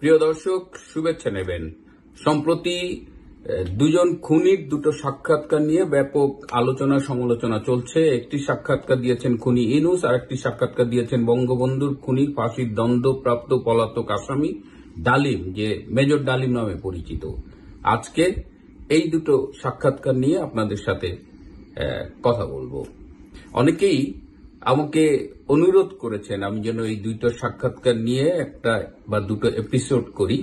প্রিয় দর্শক, শুভেচ্ছা নেবেন। সম্প্রতি দুজন খুনির দুটো সাক্ষাৎকার নিয়ে ব্যাপক আলোচনা সমালোচনা চলছে। একটি সাক্ষাৎকার দিয়েছেন খুনি ইউনূস, আর একটি সাক্ষাৎকার দিয়েছেন বঙ্গবন্ধুর খুনির ফাঁসির দণ্ডপ্রাপ্ত পলাতক আসামি ডালিম, যে মেজর ডালিম নামে পরিচিত। আজকে এই দুটো সাক্ষাৎকার নিয়ে আপনাদের সাথে কথা বলবো। অনেকেই আমাকে অনুরোধ করেছেন আমি যেন এই দুটো সাক্ষাৎকার নিয়ে একটা বা দুটো এপিসোড করি।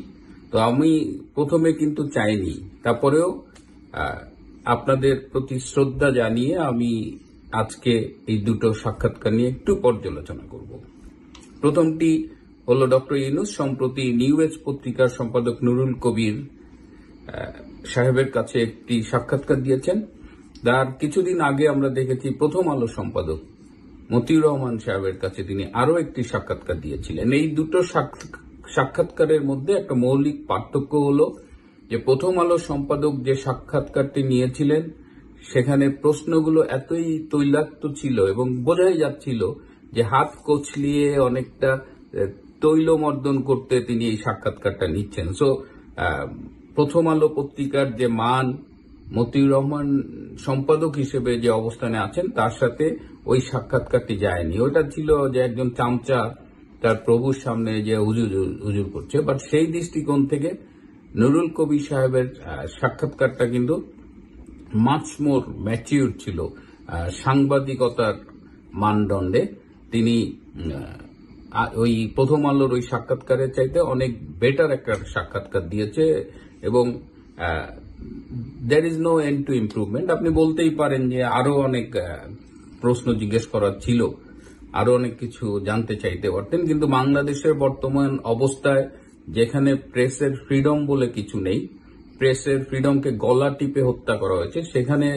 তো আমি প্রথমে কিন্তু চাইনি, তারপরেও আপনাদের প্রতি শ্রদ্ধা জানিয়ে আমি আজকে এই দুটো সাক্ষাৎকার নিয়ে একটু পর্যালোচনা করব। প্রথমটি হলো ডক্টর ইউনূস সম্প্রতি নিউ এজ পত্রিকার সম্পাদক নুরুল কবির সাহেবের কাছে একটি সাক্ষাৎকার দিয়েছেন। তার কিছুদিন আগে আমরা দেখেছি প্রথম আলো সম্পাদক মতিউর রহমান সাহেবের কাছে তিনি আরো একটি সাক্ষাৎকার দিয়েছিলেন। এই দুটো সাক্ষাৎকারের মধ্যে একটা মৌলিক পার্থক্য হলো যে প্রথম আলো সম্পাদক যে সাক্ষাৎকারটি নিয়েছিলেন সেখানে প্রশ্নগুলো এতই তৈলাক্ত ছিল এবং বোঝাই যাচ্ছিল যে হাত কচলিয়ে অনেকটা তৈলমর্দন করতে তিনি এই সাক্ষাৎকারটা নিচ্ছেন। সো প্রথম আলো পত্রিকার যে মান, মতিউর রহমান সম্পাদক হিসেবে যে অবস্থানে আছেন তার সাথে ওই সাক্ষাৎকারটি যায়নি। ওটা ছিল যে একজন চামচা তার প্রভুর সামনে যে হুজুর করছে। বাট সেই দৃষ্টিকোণ থেকে নুরুল কবির সাহেবের সাক্ষাৎকারটা কিন্তু মাচ মোর ম্যাচিউর ছিল সাংবাদিকতার মানদণ্ডে। তিনি ওই প্রথম আলোর ওই সাক্ষাৎকারের চাইতে অনেক বেটার একটা সাক্ষাৎকার দিয়েছে এবং there is no end to improvement। আপনি বলতেই পারেন যে আরো অনেক প্রশ্ন জিজ্ঞেস করার ছিল, আরো অনেক কিছু জানতে চাইতে পারতেন, কিন্তু বাংলাদেশের বর্তমান অবস্থায় যেখানে প্রেসের ফ্রিডম বলে কিছু নেই, প্রেসের ফ্রিডমকে গলা টিপে হত্যা করা হয়েছে, সেখানে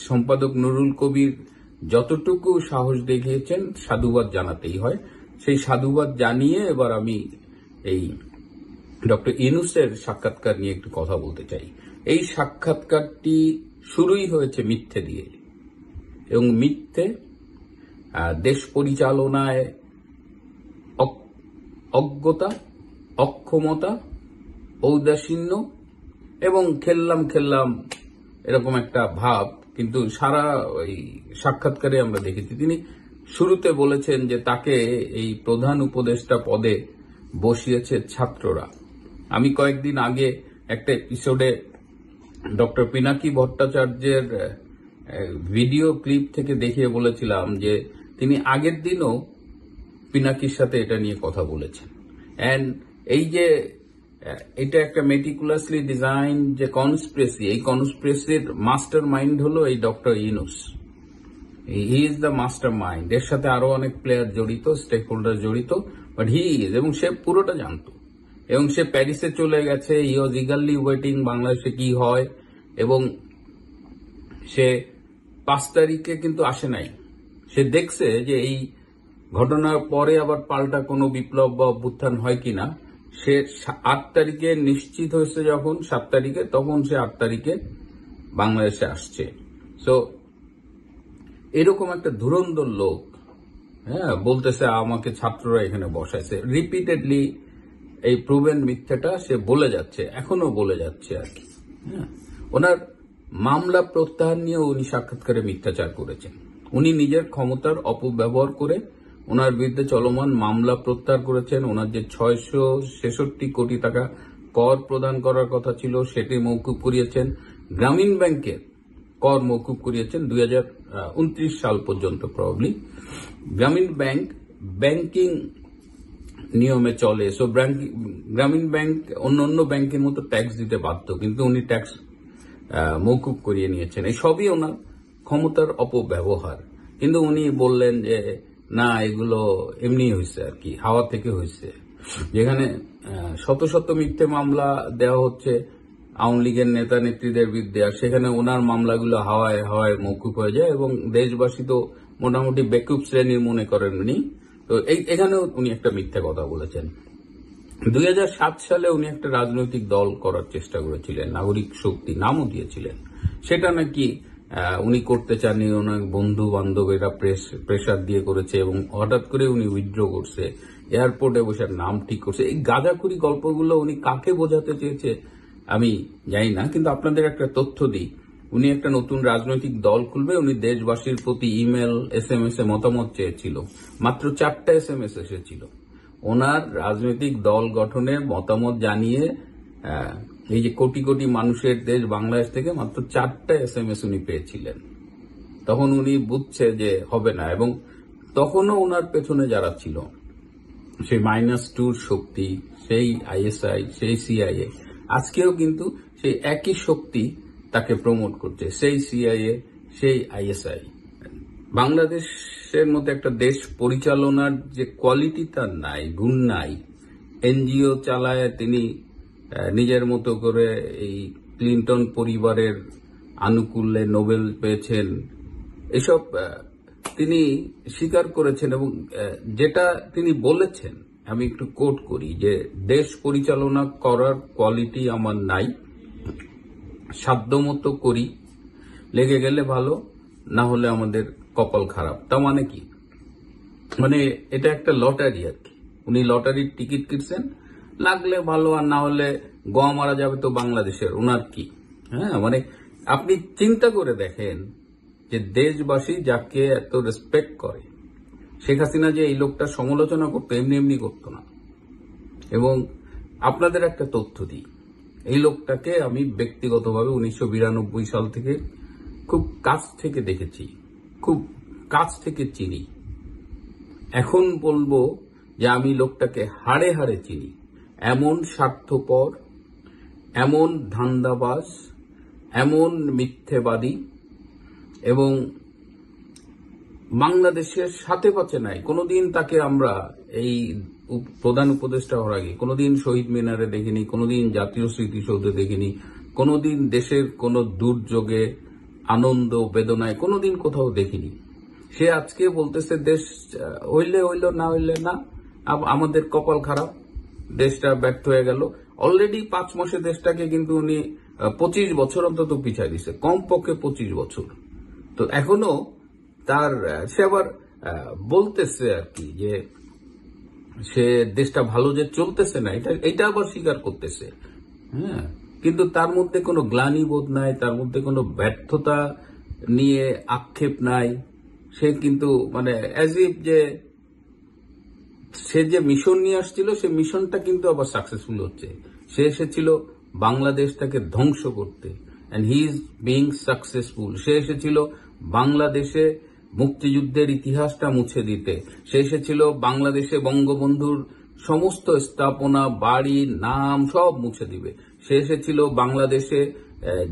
সম্পাদক নুরুল কবির যতটুকু সাহস দেখিয়েছেন সাধুবাদ জানাতেই হয়। সেই সাধুবাদ জানিয়ে এবার আমি এই ডক্টর ইউনূসের সাক্ষাৎকার নিয়ে একটু কথা বলতে চাই। এই সাক্ষাৎকারটি শুরুই হয়েছে মিথ্যে দিয়ে, এবং মিথ্যে, দেশ পরিচালনায় অজ্ঞতা, অক্ষমতা, ঔদাসীন্য এবং খেললাম এরকম একটা ভাব কিন্তু সারা ওই সাক্ষাৎকারে আমরা দেখেছি। তিনি শুরুতে বলেছেন যে তাকে এই প্রধান উপদেষ্টা পদে বসিয়েছে ছাত্ররা। আমি কয়েকদিন আগে একটা এপিসোডে ডক্টর পিনাকি ভট্টাচার্যের ভিডিও ক্লিপ থেকে দেখিয়ে বলেছিলাম যে তিনি আগের দিনও পিনাকির সাথে এটা নিয়ে কথা বলেছেন। এন্ড এই যে এটা একটা মেটিকুলাসলি ডিজাইন যে কনস্পিরেসি, এই কনস্পিরেসির মাস্টার মাইন্ড হলো এই doctor Yunus. He is the master mind. এর সাথে আরো অনেক প্লেয়ার জড়িত, স্টেক হোল্ডার জড়িত, বাট হি ইজ, এবং সে পুরোটা জানতো। এবং সে প্যারিসে চলে গেছে, হি ওয়াজ ইগারলি ওয়েটিং বাংলাদেশে কি হয়, এবং সে 5 তারিখে কিন্তু আসে নাই। সে দেখছে যে এই ঘটনার পরে আবার পাল্টা কোনো বিপ্লব বা অভ্যুত্থান হয় কিনা। সে 8 তারিখে নিশ্চিত হয়েছে যখন 7 তারিখে, তখন সে 8 তারিখে বাংলাদেশে আসছে। সো এরকম একটা ধুরন্ধর লোক বলতেছে আমাকে ছাত্ররা এখানে বসাইছে। রিপিটেডলি এই প্রুভেন মিথ্যাটা সে বলে যাচ্ছে, এখনো বলে যাচ্ছে আর কি। ওনার মামলা প্রত্যাহার নিয়ে উনি সাক্ষাৎকারে মিথ্যাচার করেছেন। উনি নিজের ক্ষমতার অপব্যবহার করে ওনার বিরুদ্ধে চলমান মামলা প্রত্যাহার করেছেন। ওনার যে 666 কোটি টাকা কর প্রদান করার কথা ছিল সেটি মওকুফ করিয়েছেন। গ্রামীণ ব্যাংকের কর মওকুফ করিয়েছেন 2029 সাল পর্যন্ত। প্রবাবলি গ্রামীণ ব্যাংক ব্যাংকিং নিয়মে চলে। সো গ্রামীণ ব্যাংক অন্য ব্যাংকের মতো ট্যাক্স দিতে বাধ্য, কিন্তু উনি ট্যাক্স মওকুফ করিয়ে নিয়েছেন। এই সবই ওনার ক্ষমতার অপব্যবহার। কিন্তু উনি বললেন যে না, এগুলো এমনি হয়েছে আর কি, হাওয়া থেকে হয়েছে। যেখানে শত শত মিথ্যে মামলা দেওয়া হচ্ছে আওয়ামী লীগের নেতা নেত্রীদের বিরুদ্ধে, আর সেখানে ওনার মামলাগুলো হাওয়ায় হাওয়ায় মওকুফ হয়ে যায় এবং দেশবাসী তো মোটামুটি বেকুব শ্রেণীর মনে করেন উনি। তো এখানেও উনি একটা মিথ্যে কথা বলেছেন। 2007 সালে উনি একটা রাজনৈতিক দল করার চেষ্টা করেছিলেন, নাগরিক শক্তি নামও দিয়েছিলেন। সেটা নাকি উনি করতে চাননি, ওনার বন্ধু বান্ধবেরা প্রেসার দিয়ে করেছে এবং হঠাৎ করে উনি উইথড্র করছে। এয়ারপোর্টে বসে নাম ঠিক করছে। এই গাঁজাখুরি গল্পগুলো উনি কাকে বোঝাতে চেয়েছে আমি জানি না, কিন্তু আপনাদের একটা তথ্য দিই। উনি একটা নতুন রাজনৈতিক দল খুলবে, উনি দেশবাসীর প্রতি ইমেল SMS এ মতামত চেয়েছিল, মাত্র 4টা SMS এসেছিল। ওনার রাজনৈতিক দল গঠনের মতামত জানিয়ে এই যে কোটি কোটি মানুষের দেশ বাংলাদেশ থেকে মাত্র 4টা SMS উনি পেয়েছিলেন। তখন উনি বুঝছে যে হবে না, এবং তখনও ওনার পেছনে যারা ছিল, সেই -2 শক্তি, সেই ISI, সেই CIA, আজকেও কিন্তু সেই একই শক্তি তাকে প্রমোট করছে, সেই CIA, সেই ISI। বাংলাদেশের মতো একটা দেশ পরিচালনার যে কোয়ালিটি তার নাই, গুণ নাই। NGO চালায় তিনি নিজের মতো করে এই ক্লিন্টন পরিবারের আনুকূল্যে নোবেল পেয়েছেন, এসব তিনি স্বীকার করেছেন। এবং যেটা তিনি বলেছেন, আমি একটু কোট করি, যে দেশ পরিচালনা করার কোয়ালিটি আমার নাই, সাধ্যমতো করি, লেগে গেলে ভালো, না হলে আমাদের কপাল খারাপ। তা মানে কি? মানে এটা একটা লটারি আর কি। উনি লটারির টিকিট কিনছেন, লাগলে ভালো, আর না হলে গোয়া মারা যাবে তো বাংলাদেশের, ওনার কি? হ্যাঁ, মানে আপনি চিন্তা করে দেখেন যে দেশবাসী যাকে এত রেসপেক্ট করে, শেখ হাসিনা যে এই লোকটা সমালোচনা করতো, এমনি এমনি করতো না। এবং আপনাদের একটা তথ্য দিই, এই লোকটাকে আমি ব্যক্তিগতভাবে 1992 সাল থেকে খুব কাছ থেকে দেখেছি, খুব কাছ থেকে চিনি। এখন বলবো যে আমি লোকটাকে হাড়ে হাড়ে চিনি। এমন স্বার্থপর, এমন ধান্দাবাজ, এমন মিথ্যেবাদী, এবং বাংলাদেশের সাথে পাচ্ছে নাই। কোনোদিন তাকে আমরা এই প্রধান উপদেষ্টা হওয়ার আগে কোনোদিন শহীদ মিনারে দেখিনি, কোনোদিন জাতীয় স্মৃতিসৌধে দেখিনি, কোনোদিন দেশের কোনো দুর্যোগে, আনন্দ বেদনায় কোনোদিন কোথাও দেখিনি। সে আজকে বলতেছে দেশ হইলে হইল, না হইলে না, আমাদের কপাল খারাপ, দেশটা ব্যর্থ হয়ে গেল। অলরেডি 5 মাসে দেশটাকে কিন্তু উনি 25 বছর অন্তত পিছায় দিছে, কমপক্ষে 25 বছর। তো এখনো তার সে আবার বলতেছে আর কি, যে সে দেশটা ভালো যে চলতেছে না, এটা আবার স্বীকার করতেছে। হ্যাঁ, কিন্তু তার মধ্যে কোনো গ্লানি বোধ নাই, তার মধ্যে কোনো ব্যর্থতা নিয়ে আক্ষেপ নাই। সে কিন্তু মানে অ্যাজ ইফ যে সে যে মিশন নিয়ে আসছিল, সে মিশনটা কিন্তু আবার সাকসেসফুল হচ্ছে। সে এসেছিল বাংলাদেশটাকে ধ্বংস করতে, and he is being successful. সে এসেছিল বাংলাদেশে মুক্তিযুদ্ধের ইতিহাসটা মুছে দিতে। সে এসেছিল বাংলাদেশে বঙ্গবন্ধুর সমস্ত স্থাপনা, বাড়ি, নাম সব মুছে দিবে। সে এসেছিল বাংলাদেশে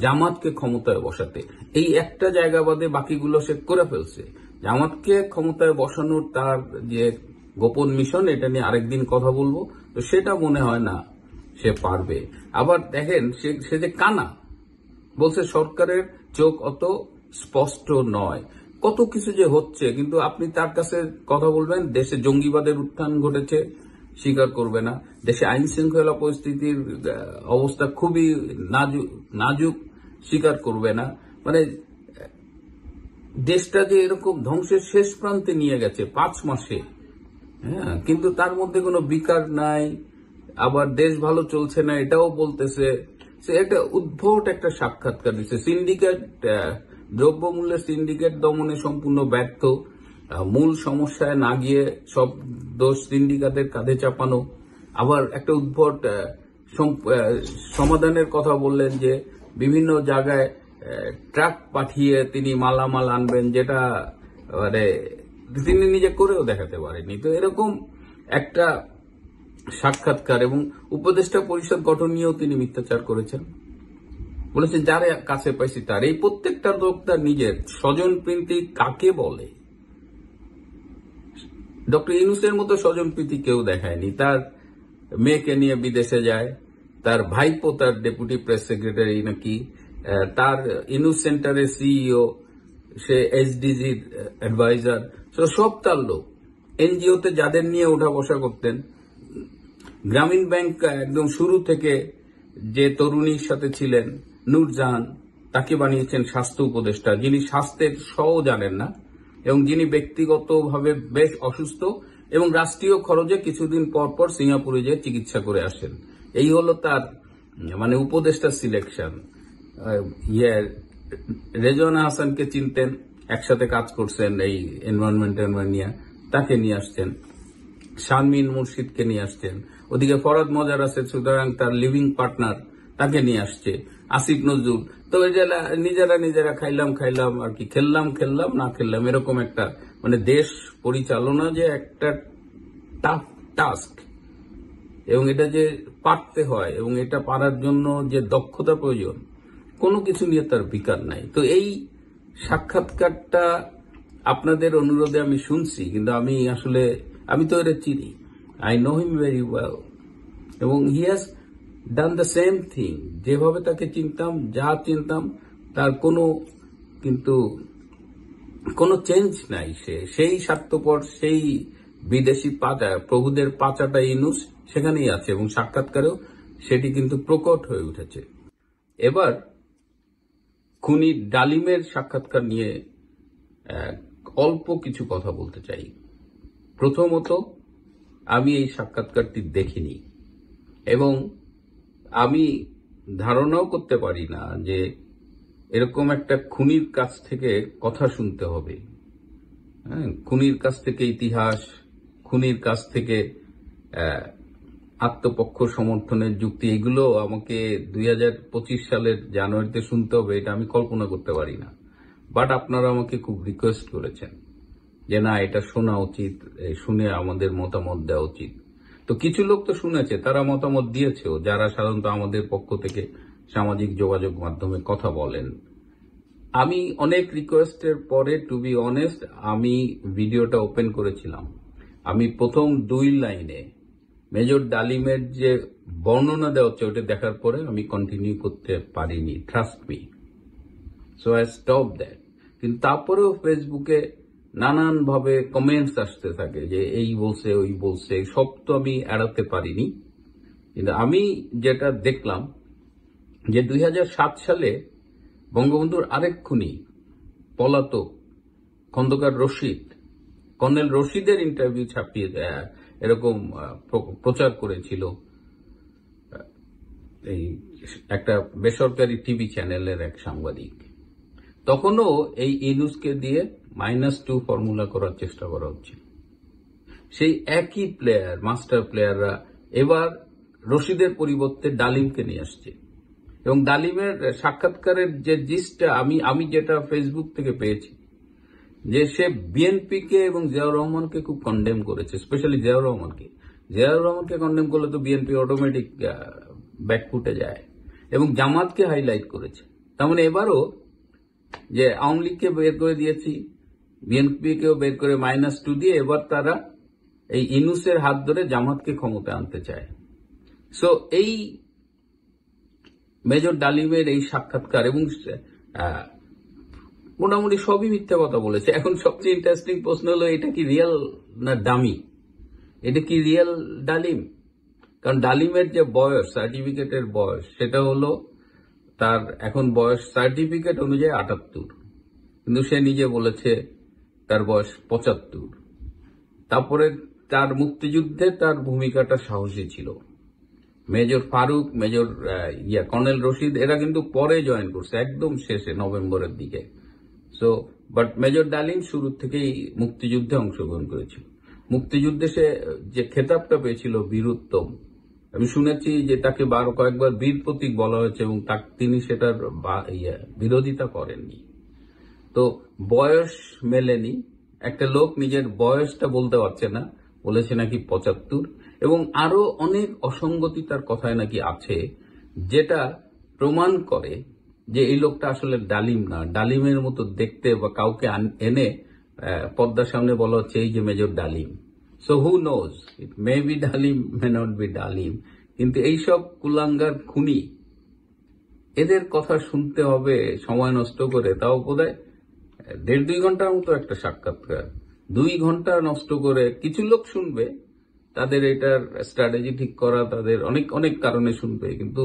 জামাতকে ক্ষমতায় বসাতে। এই একটা জায়গা বাদে বাকিগুলো সে করে ফেলছে। জামাতকে ক্ষমতায় বসানোর তার যে গোপন মিশন, এটা নিয়ে আরেকদিন কথা বলবো, তো সেটা মনে হয় না সে পারবে। আবার দেখেন সে যে কানা, বলছে সরকারের চোখ অত স্পষ্ট নয়, কত কিছু যে হচ্ছে, কিন্তু আপনি তার কাছে কথা বলবেন, দেশে জঙ্গিবাদের উত্থান ঘটেছে, স্বীকার করবে না। দেশে আইন শৃঙ্খলা পরিস্থিতির অবস্থা খুবই নাজুক, স্বীকার করবে না। মানে দেশটা যে এরকম ধ্বংসের শেষ প্রান্তে নিয়ে গেছে 5 মাসে, হ্যাঁ, কিন্তু তার মধ্যে কোনো বিকার নাই। আবার দেশ ভালো চলছে না এটাও বলতেছে। সে একটা উদ্ভট একটা সাক্ষাৎকার দিচ্ছে। সিন্ডিকেট, দ্রব্যমূল্যের সিন্ডিকেট দমনে সম্পূর্ণ ব্যর্থ, মূল সমস্যায় না গিয়ে সব দোষ সিন্ডিকেটের কাঁধে চাপানো। আবার একটা উদ্ভট সমাধানের কথা বললেন, যে বিভিন্ন জায়গায় ট্রাক পাঠিয়ে তিনি মালামাল আনবেন, যেটা মানে তিনি নিজে করেও দেখাতে পারেনি। তো এরকম একটা সাক্ষাৎকার। এবং উপদেষ্টা পরিষদ গঠন নিয়েও তিনি মিথ্যাচার করেছেন, বলেছেন যারা কাছে পাইছি তার। এই প্রত্যেকটা লোক তার নিজের স্বজনপ্রীতি কাকে বলে? ডক্টর ইউনূসের মতো স্বজনপ্রীতি কেউ দেখায়নি। তার মেয়েকে নিয়ে বিদেশে যায়, তার ভাইপো তার ডেপুটি প্রেস সেক্রেটারি নাকি, তার ইউনূস সেন্টারের CEO, সে SDGর অ্যাডভাইজার, সব তার লোক। NGOতে যাদের নিয়ে ওঠা বসা করতেন, গ্রামীণ ব্যাংক একদম শুরু থেকে যে তরুণীর সাথে ছিলেন নূরজাহান, তাকে বানিয়েছেন স্বাস্থ্য উপদেষ্টা, যিনি স্বাস্থ্যের জানেন না এবং যিনি ব্যক্তিগতভাবে বেশ অসুস্থ এবং রাষ্ট্রীয় খরচে কিছুদিন পর পর সিঙ্গাপুরে যেয়ে চিকিৎসা করে আসেন। এই হলো তার মানে উপদেষ্টা সিলেকশন। রেজওয়ানা হাসানকে চিনতেন, একসাথে কাজ করছেন এই এনভায়রনমেন্ট নিয়ে, তাকে নিয়ে আসছেন। শারমিন মুর্শিদকে নিয়ে আসছেন। ওদিকে ফরহাদ মজার আছে, সুতরাং তার লিভিং পার্টনার, তাকে নিয়ে আসছে। আসিফ নজরুল। তো নিজেরা খাইলাম আর কি, খেললাম না খেললাম, এরকম একটা মানে দেশ পরিচালনা যে একটা টাফ টাস্ক, এবং এটা যে পারতে হয় এবং এটা পারার জন্য যে দক্ষতা প্রয়োজন, কোনো কিছু নিয়ে তার বিকার নাই। তো এই সাক্ষাৎকারটা আপনাদের অনুরোধে আমি শুনছি, কিন্তু আমি তো এটা চিনি, I know him very well, এবং he has done the same thing. যেভাবে তাকে চিনতাম তার কোনো চেঞ্জ নাই। সেই স্বার্থপর, সেই বিদেশি প্রভুদের পাচাটা ইউনূস সেখানেই আছে, এবং সাক্ষাৎকারেও সেটি কিন্তু প্রকট হয়ে উঠেছে। এবার খুনি ডালিমের সাক্ষাৎকার নিয়ে অল্প কিছু কথা বলতে চাই। প্রথমত, আমি এই সাক্ষাৎকারটি দেখিনি এবং আমি ধারণাও করতে পারি না যে এরকম একটা খুনির কাছ থেকে কথা শুনতে হবে। খুনির কাছ থেকে ইতিহাস, খুনির কাছ থেকে আত্মপক্ষ সমর্থনের যুক্তি, এগুলো আমাকে 2025 সালের জানুয়ারিতে শুনতে হবে, এটা আমি কল্পনা করতে পারি না। বাট আপনারা আমাকে খুব রিকোয়েস্ট করেছেন যে না, এটা শোনা উচিত, শুনে আমাদের মতামত দেওয়া উচিত। তো কিছু লোক তো শুনেছে, তারা মতামত দিয়েছেও, যারা সাধারণত আমাদের পক্ষ থেকে সামাজিক যোগাযোগ মাধ্যমে কথা বলেন। আমি অনেক রিকোয়েস্টের পরে, টু বি অনেস্ট, আমি ভিডিওটা ওপেন করেছিলাম। আমি প্রথম 2 লাইনে মেজর ডালিমের যে বর্ণনা দেওয়া হচ্ছে ওটা দেখার পরে আমি কন্টিনিউ করতে পারিনি, trust me. So I stop that. কিন্তু তারপরেও ফেসবুকে নানানভাবে কমেন্টস আসতে থাকে যে এই বলছে, ওই বলছে, সব তো আমি এড়াতে পারিনি। কিন্তু আমি যেটা দেখলাম যে 2007 সালে বঙ্গবন্ধুর আরেক খুনি পলাতক খন্দকার রশিদ, কর্নেল রশিদের ইন্টারভিউ ছাপিয়ে এরকম প্রচার করেছিল এই একটা বেসরকারি টিভি চ্যানেলের এক সাংবাদিক। তখনও এই ইউনূসকে দিয়ে -2 ফর্মুলা করার চেষ্টা করা হচ্ছিল। সেই একই প্লেয়ার, মাস্টার প্লেয়াররা এবার রশিদের পরিবর্তে ডালিমকে নিয়ে আসছে, এবং ডালিমের সাক্ষাৎকারের যে জিসটা আমি যেটা ফেসবুক থেকে পেয়েছি, যে সে বিএনপিকে এবং জিয়াউর রহমানকে খুব কন্ডেম করেছে, স্পেশালি জিয়াউর রহমানকে কন্ডেম করলে তো বিএনপি অটোমেটিক ব্যাকফুটে যায়, এবং জামাতকে হাইলাইট করেছে। তার মানে এবারও যে আওয়ামী লীগকে বের করে দিয়েছি, বিএনপিকেও বের করে -2 দিয়ে এবার তারা এই ইউনূসের হাত ধরে জামাতকে ক্ষমতা আনতে চায়। সো এই মেজর ডালিমের এই সাক্ষাৎকার, এবং মোটামুটি সবই মিথ্যা কথা বলেছে। এখন সবচেয়ে ইন্টারেস্টিং প্রশ্ন হলো, এটা কি রিয়েল না ডামি? এটা কি রিয়েল ডালিম? কারণ ডালিমের যে বয়স, সার্টিফিকেটের বয়স, সেটা হলো তার এখন বয়স সার্টিফিকেট অনুযায়ী 78, কিন্তু সে নিজে বলেছে তার বয়স 75। তারপরে তার মুক্তিযুদ্ধে তার ভূমিকাটা সাহসী ছিল। মেজর ফারুক, কর্নেল রশিদ, এরা কিন্তু পরে জয়েন করছে, একদম শেষে নভেম্বরের দিকে। সো বাট মেজর ডালিম শুরু থেকেই মুক্তিযুদ্ধে অংশগ্রহণ করেছিল। মুক্তিযুদ্ধে সে যে খেতাবটা পেয়েছিল বীরুত্তম, আমি শুনেছি যে তাকে কয়েকবার বীর প্রতীক বলা হয়েছে, এবং তিনি সেটার বিরোধিতা করেননি। তো বয়স মেলেনি, একটা লোক নিজের বয়সটা বলতে পারছে না, বলেছে নাকি 75, এবং আরো অনেক অসঙ্গতি তার কথায় নাকি আছে, যেটা প্রমাণ করে যে এই লোকটা আসলে ডালিম না। ডালিমের মতো দেখতে, বা কাউকে এনে পর্দার সামনে বলা হচ্ছে এই যে মেজর ডালিম। So who knows, it may be ডালিম, মে নট বি ডালিম। কিন্তু এইসব কুলাঙ্গার খুনি, এদের কথা শুনতে হবে সময় নষ্ট করে, তাও বোধহয় 1.5-2 ঘন্টার মতো একটা সাক্ষাৎকার, 2 ঘন্টা নষ্ট করে। কিছু লোক শুনবে, তাদের এটার স্ট্র্যাটেজি ঠিক করা, তাদের অনেক অনেক কারণে শুনবে, কিন্তু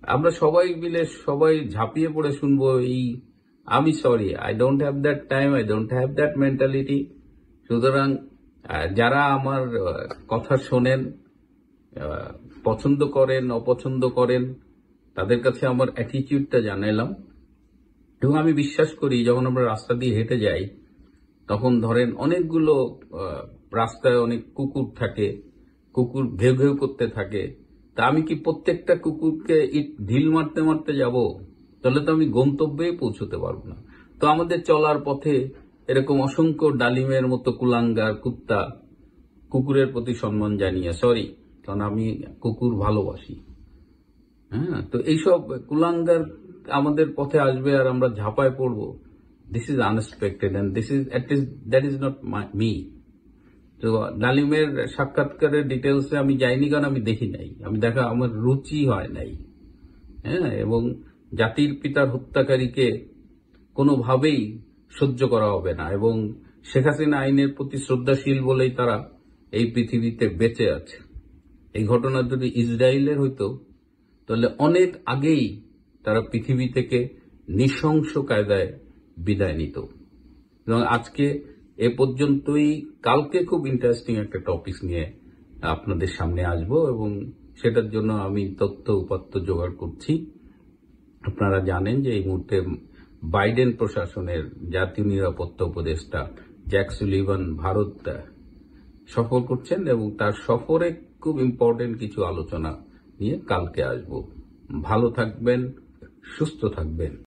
আমরা সবাই মিলে সবাই ঝাঁপিয়ে পড়ে শুনবো আমি sorry, I don't have that time, I don't have that mentality. সুতরাং যারা আমার কথা শোনেন, পছন্দ করেন অপছন্দ করেন, তাদের কাছে আমার অ্যাটিটিউডটা জানাইলাম। এবং আমি বিশ্বাস করি যখন আমরা রাস্তা দিয়ে হেঁটে যাই, তখন ধরেন অনেকগুলো রাস্তায় অনেক কুকুর থাকে, কুকুর ঘেউ ঘেউ করতে থাকে। তা আমি কি প্রত্যেকটা কুকুরকে ঢিল মারতে মারতে যাব? তাহলে তো আমি গন্তব্যে পৌঁছতে পারবো না। তো আমাদের চলার পথে এরকম অসংখ্য ডালিমের মতো কুলাঙ্গার কুত্তা, কুকুরের প্রতি সম্মান জানিয়ে, সরি, কারণ আমি কুকুর ভালোবাসি, হ্যাঁ, তো এইসব কুলাঙ্গার আমাদের পথে আসবে আর আমরা ঝাঁপায় পড়বো। This is unexpected and this is that is not me. তো ডালিমের সাক্ষাৎকারের ডিটেলসে আমি যাইনি, কারণ আমি দেখি নাই, আমার রুচি হয় নাই। হ্যাঁ, এবং জাতির পিতার হত্যাকারীকে কোনোভাবেই সহ্য করা হবে না। এবং শেখ হাসিনা আইনের প্রতি শ্রদ্ধাশীল বলেই তারা এই পৃথিবীতে বেঁচে আছে। এই ঘটনা যদি ইসরায়েলের হইতো, তাহলে অনেক আগেই তারা পৃথিবী থেকে নৃশংস কায়দায় বিদায় নিত। এবং আজকে এ পর্যন্তই। কালকে খুব ইন্টারেস্টিং একটা টপিক নিয়ে আপনাদের সামনে আসব, এবং সেটার জন্য আমি তথ্য উপাত্ত জোগাড় করছি। আপনারা জানেন যে এই মুহূর্তে বাইডেন প্রশাসনের জাতীয় নিরাপত্তা উপদেষ্টা জ্যাক সুলিভান ভারত সফর করছেন, এবং তার সফরে খুব ইম্পর্টেন্ট কিছু আলোচনা নিয়ে কালকে আসব। ভালো থাকবেন, সুস্থ থাকবেন।